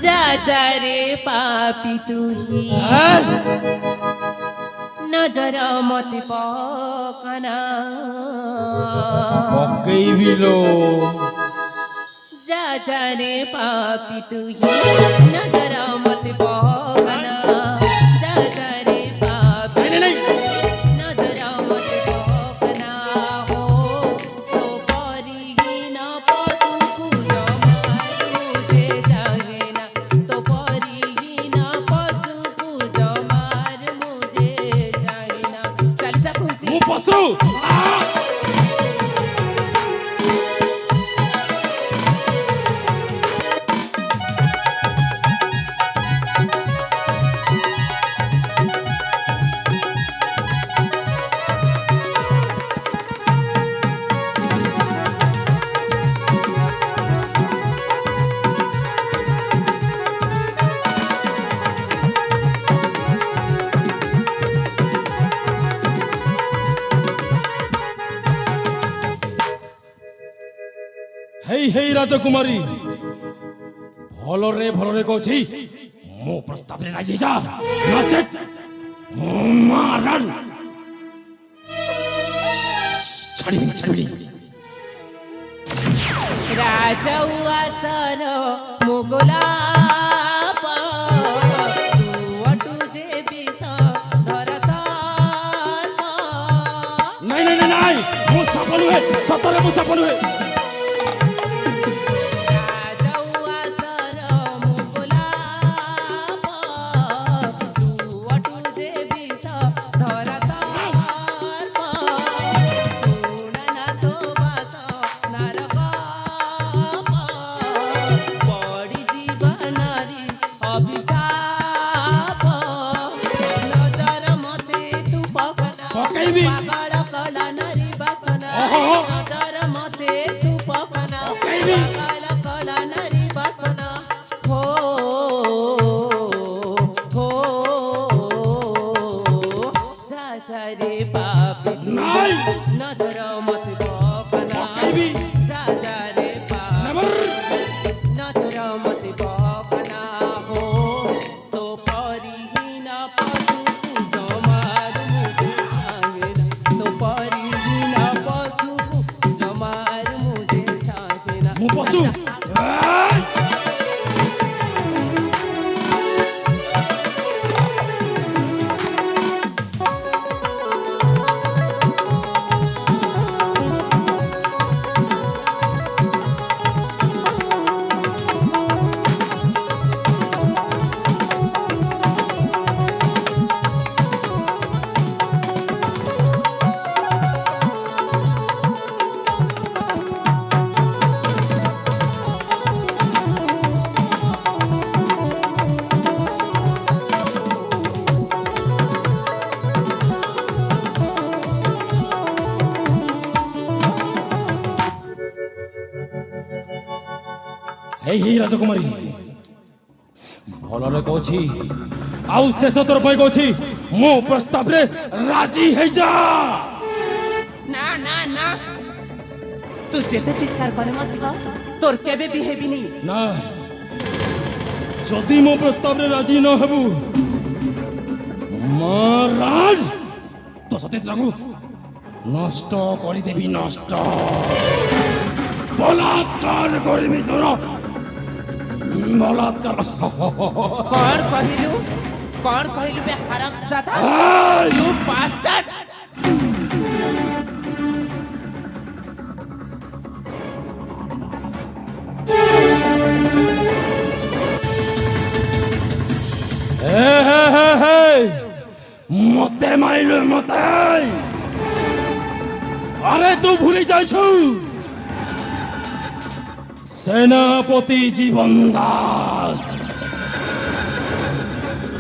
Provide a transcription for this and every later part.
जा जा रे पापी तू ही नजर मत पकना पकईबी लो जा जा रे पापी तू ही नजर मत पकना जा जा रे पापी नजर मत पकना हो तो परिहीन पशु जमार मुझे जाने ना तो परिहीन पशु जमार मुझे जाने ना चालीसा पूछी मु पशु हेई हेई राजकुमारी भलरे भलरे कहछि मो प्रस्ताव रे राजी जा नचेत मारन छड़ी राजउआसर मुगला नहीं नहीं नहीं नहीं मो सफल हुए सतरे मो सफल हुए पकईबी पकईबी नहीं नजर मत पकना पकईबी जा जा रे नबर नजर मत पकना हो तो परिहीन पशु जमार मुझे जाने ना तो परिहीन पशु जमार मुझे जाने ना मु पशु हेई हेई राजकुमारी भलरे कहछि आउ शेष तोर पई कहछि मो प्रस्ताव रे राजी हे जा ना ना ना तू जेते चित्कार करे मत तोर केबे भी हेबी नहीं ना जदि मो प्रस्ताव रे राजी न हेबु महाराज तो सतेत लागू नष्ट करि देबी नष्ट बलात्कार करबी तोर बलात्कार कौन कहिलु बे हराम जादा आय! यू बास्टर्ड मते माइलु मते अरे तू भूली जाइछु सेनापति जीवन दास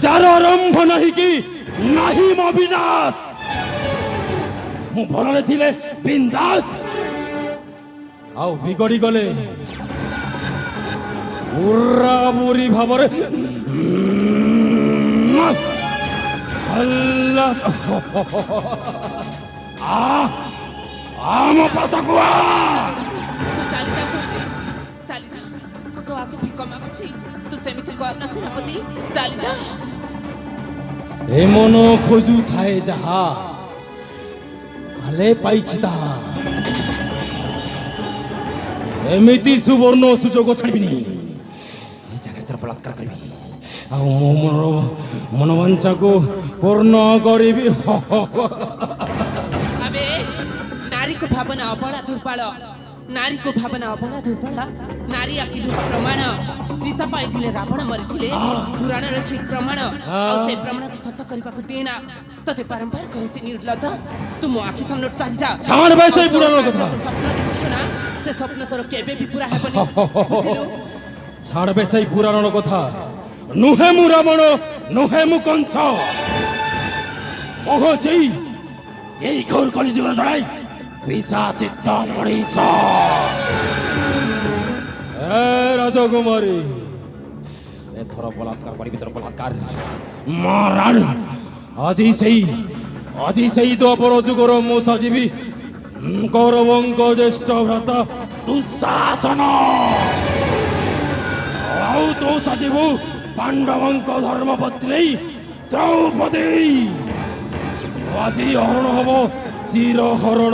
जार आरंभ नहीं कि नहीं मो विनाश मु भलरे थिले बिंदास आउ बिगड़ी गले पूरा बुरी भावरे हल्ला मो पासकुआ चाली जा तो आके भिक मागुची तू ସେମିତି କରନା ସେନାପତି ଚାଲି ଯା ଏ ମନ ଖୋଜୁଥାଏ ଯାହା କାଲେ ପାଇଛି ତାହା ଏମିତି ସୁବର୍ଣ୍ଣ ସୁଯୋଗ ଛାଡ଼ିବିନି এই ଜାଗାରେ ତୋର ବଳାତ୍କାର କରିବି ଆଉ ମୋ ମନବାଞ୍ଛାକୁ ପୂର୍ଣ୍ଣ କରିବି আবে নারীକୁ ଭାବନା ଅବଳା ଦୁର୍ବଳ ନାରୀକୁ ଭାବନା ଅବଳା ଦୁର୍ବଳ ନାରୀ ଆଖିରୁ ପ୍ରମାଣ ସୀତା ପାଇଥିଲେ ରାବଣ ମରିଥିଲେ ପୁରାଣରେ ଅଛି ପ୍ରମାଣ ଆଉ ସେ ପ୍ରମାଣକୁ ସତ କରିବାକୁ ଦେନା ତତେ ବାରମ୍ବାର କହୁଛି ନିର୍ଲଜ ତୁ ମୋ ଆଖି ସାମ୍ନାରୁ ଚାଲି ଯା ଛାଡ଼ ବେ ସେଇ ପୁରାଣ କଥା ସ୍ୱପ୍ନ ଦେଖୁଛୁ ନା ସେ ସ୍ୱପ୍ନ ତୋର କେବେ ବି ପୁରା ହେବନି ବୁଝିଲୁ ଛାଡ଼ ବେ ସେଇ ପୁରାଣ କଥା ନୁହେଁ ମୁଁ ରାବଣ ନୁହେଁ ମୁଁ କଂସ କହୁଛି এই ঘোর কলিযুগের জড়াই পিশাচিত মরিচ এ রাজকুমারী এথর বলাৎকার করিবি তোর বলাৎকার মারান আজি সেই দ্বাপর যুগর মো সাজিবি কৌরবঙ্ক জ্যেষ্ঠ ভ্রাতা দুঃশাসন ଆଉ ତୁ ସାଜିବୁ ପାଣ୍ଡବଙ୍କ ଧର୍ମପତ୍ନୀ ଦ୍ରୌପଦୀ ଆଜି ହରଣ ହବ ଚିର ହରଣ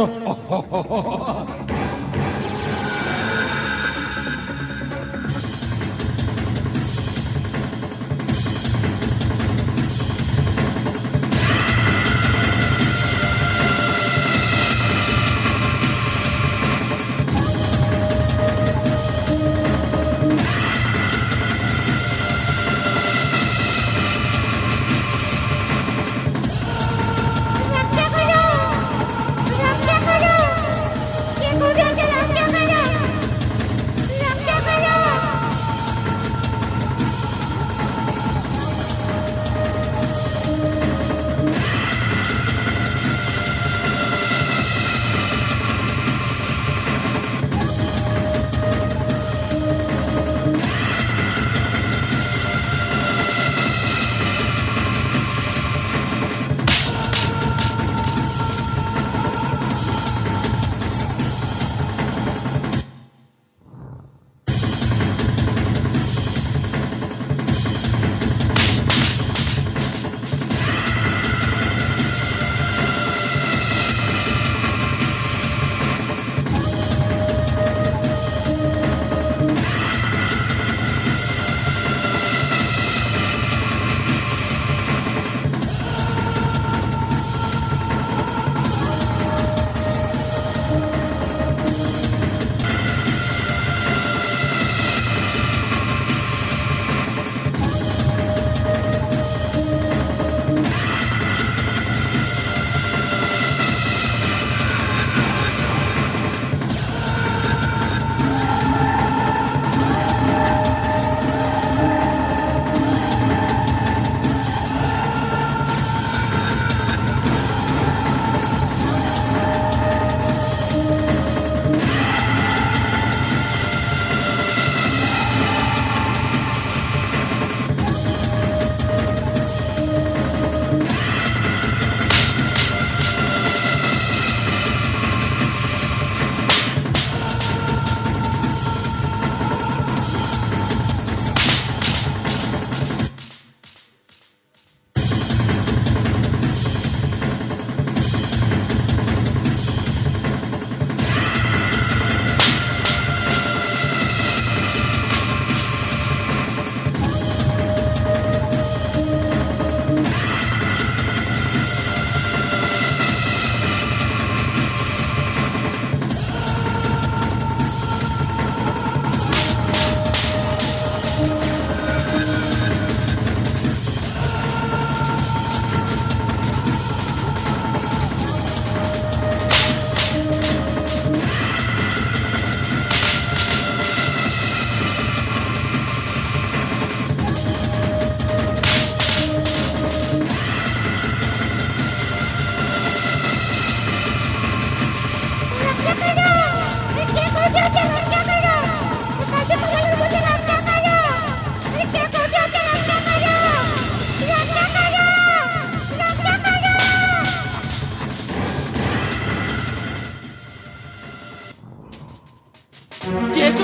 Quieto,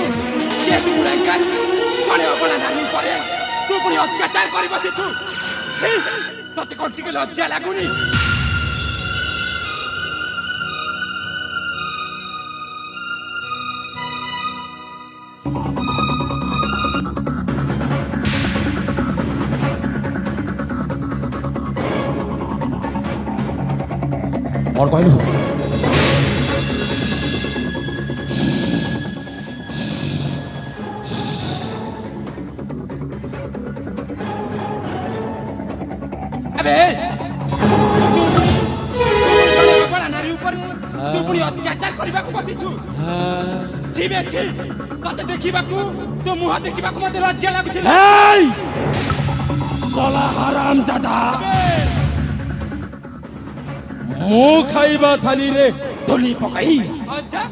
quieto, Murankan. Pare a volar a mi pared. ତୁ ପୁଣି ଅତ୍ୟାଚାର କରି ବସିଛୁ ତତେ କଣ ଟିକେ ଲଜ୍ଜା ଲାଗୁନି और कहलु अबे बड़ा नारी ऊपर तू पुणी अत्याचार करबा को बसिछु छिबे छि तते देखिबा को तो मुह देखिबा को मते लज्जा लागुछि हे साला हराम जादा मो खाइबा थाली रे धोली पकाई अच्छा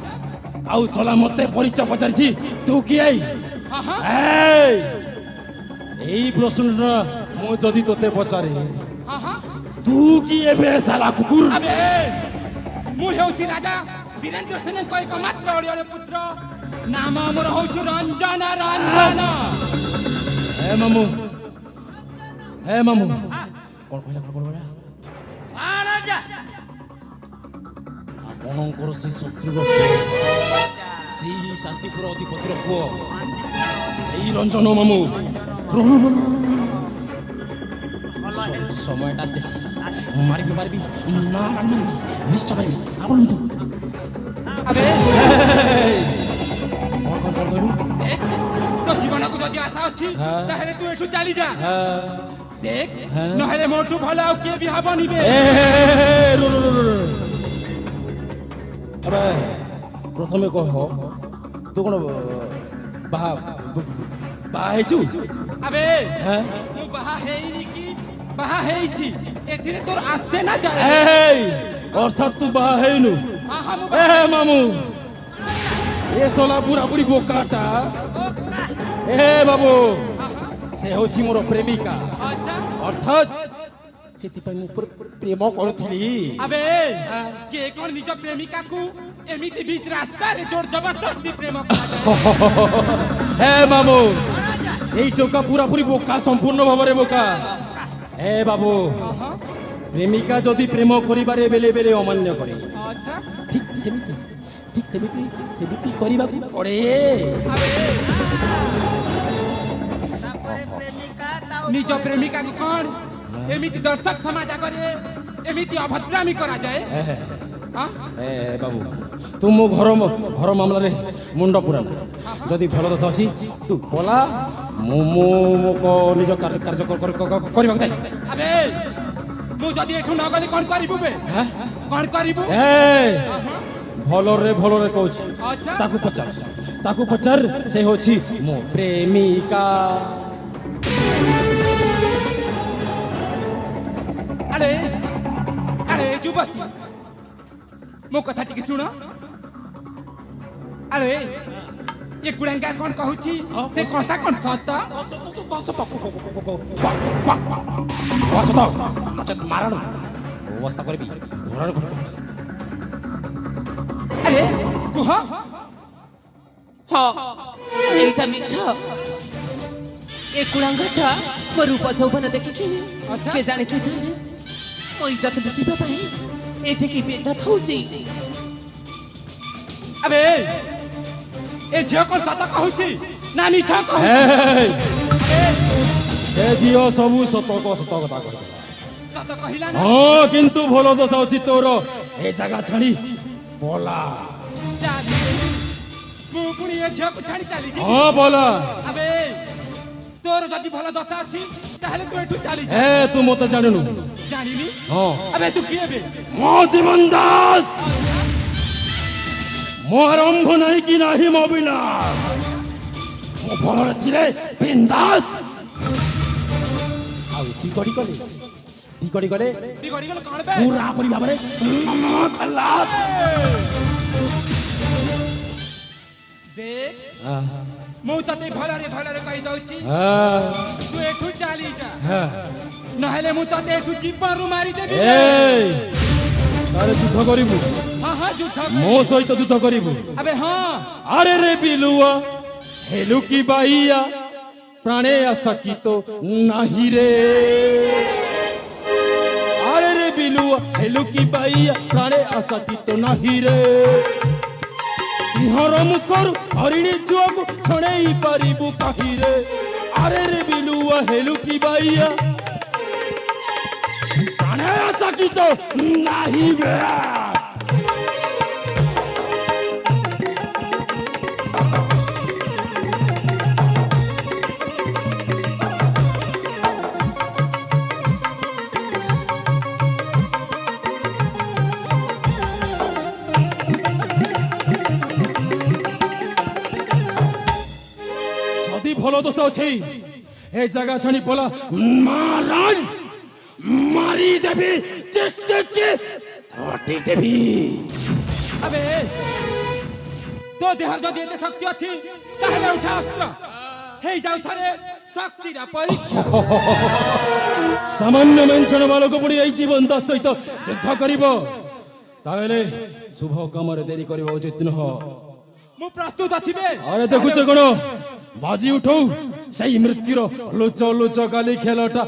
आउ साला मते परिचय पचारछि तू की आई हां हां एई प्रश्न मो जदी तोते पचारे हां हां तू की एबे साला कुकुर अबे मु हेउछि राजा वीरेंद्र सेन को एक मात्र ओडिया पुत्र नाम हमर होछु रंजन रंजन हे मामू कोन कहला आ राजा ଆପଣଙ୍କର ସେ ଶତ୍ରୁର ସେଇ ଶାନ୍ତିପୁର ଅଧିପତିର ପୁଅ ସେଇ ରଞ୍ଜନ ମାମୁ সময়টা আসছে মারবি না নিশ্চয় মারবি আপন তো अबे কইলু तो जीवन को जदी आशा अछि ताहेले तू एठु चली जा देख नहेले मोटू भला आ के भी हबनी बे अबे प्रथमे कह तू कोन बाहा बाहेचु अबे मु बाहा हेइनी की बाहा हेइछि एथिरे तोर आसे ना जाए अर्थात तू बाहा हेइनु हां हां मु ए मामू ए सोला पूरा पूरी बोकाटा ए बाबू से होछि मोर प्रेमिका अच्छा अर्थात सेति मु प्रेम करूथिली अबे के कोन निज प्रेमिका को एमिति बीच रास्ता रे जोर जबरदस्ती प्रेम करा हे मामू এই টোকা পুরা পুরি বোকা সম্পূর্ণ ভাবে বোকা এ বাবু প্রেমিকা যদি প্রেম করিবারে বেলে বেলে অমান্য করে अच्छा ঠিক সেমিতি করিବାକୁ পড়ে निज प्रेमिका को कोन एमिति दर्शक समाज करे एमिति अभद्रामी करा जाए हां ए बाबू तू मो घर मामला रे मुंड पुराना जदि भल दशा अछि तू पला मो को निज कार्य करबाक जाय अबे मु जदी एठु न गले कोन करिबु बे कोन करिबु ए भलो रे कहूछि अच्छा ताकू पचार से होछि मो प्रेमिका अरे अरे जुबती मो कथा टिके सुन अरे ये गुड़ंगा कौन कहूची से कहता कौन सत मारण अवस्था करबी घोड़ार घर अरे कुह हाँ এইটা মিছ এ কুড়াঙ্গাটা মো রূপ যৌবন দেখি আচ্ছা। কে জানে মো ইজ্জত লুটিবা পাই এতে কি বেজত হউছি अबे ए झियो कौन सत कहूची ना मिछ कहू ए दियो सबु सत कथा कहला सत कहिला ना हां किंतु भलो दशा अछि तोर ए जगह छाड़ी बोला मु पुणी ए झियो को छाड़ी चली जी हां बोला अबे तोर जदी भलो दशा अछि ताहले तू एठु चली जा ए तू मते जानिनु जानिनी हां अबे तू किए बे मो जीवन दास मो आरंभ नहीं कि नहीं मो बिना मो भलो थिले बिंदास आउ ती कड़ी गले बिगड़ी गल कोन बे पूरा परि भाबरे खलास देख मु तते भलरे कहि दउची तू एठु चली जा नहेले मु तते एठु जीवन रु मारी देबी ए तारे युद्ध करिबु हां युद्ध मो सहित युद्ध करिबु अबे हां अरे रे बिलुआ हेलु की बाईया প্রাণে আশা কি তো নাহি রে আরে রে বিলুয়া হেলু কি পাইয়া প্রাণে আশা কি তো নাহি রে সিংহর মুখରୁ হরিণী ଛୁଆକୁ ଛଣେଇ ପାରିବୁ କାହିଁରେ ଆରେ ରେ ବିଲୁଆ ହେଲୁ କି ବାଇଆ ପ୍ରାଣେ ଆଶା କି ତ ନାହିଁ ବେ ଭଲ ଦୋଷ ଅଛି ଏ ଜାଗା ଛାଣି ପଲା ମାରାନ ମାରି ଦେବି ଚିଷ୍ଟିକି କଟି ଦେବି আবে তো দেহর যদি এতে শক্তি আছে তাহলে উঠা অস্ত্র হেই যাও থরে শক্তির পরীক্ষা সামান্য মেঞ্ছন বালক পুଣି এই জীবন ତା ସହିତ ଯୁଦ୍ଧ କରିବ ତାହେଲେ ଶୁଭ କାମରେ ଦେରି କରିବା ଉଚିତ ନୁହଁ ମୁଁ ପ୍ରସ୍ତୁତ ଅଛି ବେ ଆରେ ଦେଖୁଛ କଣ ବାଜି ଉଠଉ ସେଇ ମୃତ୍ୟୁର ଲୁଚ ଲୁଚ କାଲି ଖେଳଟା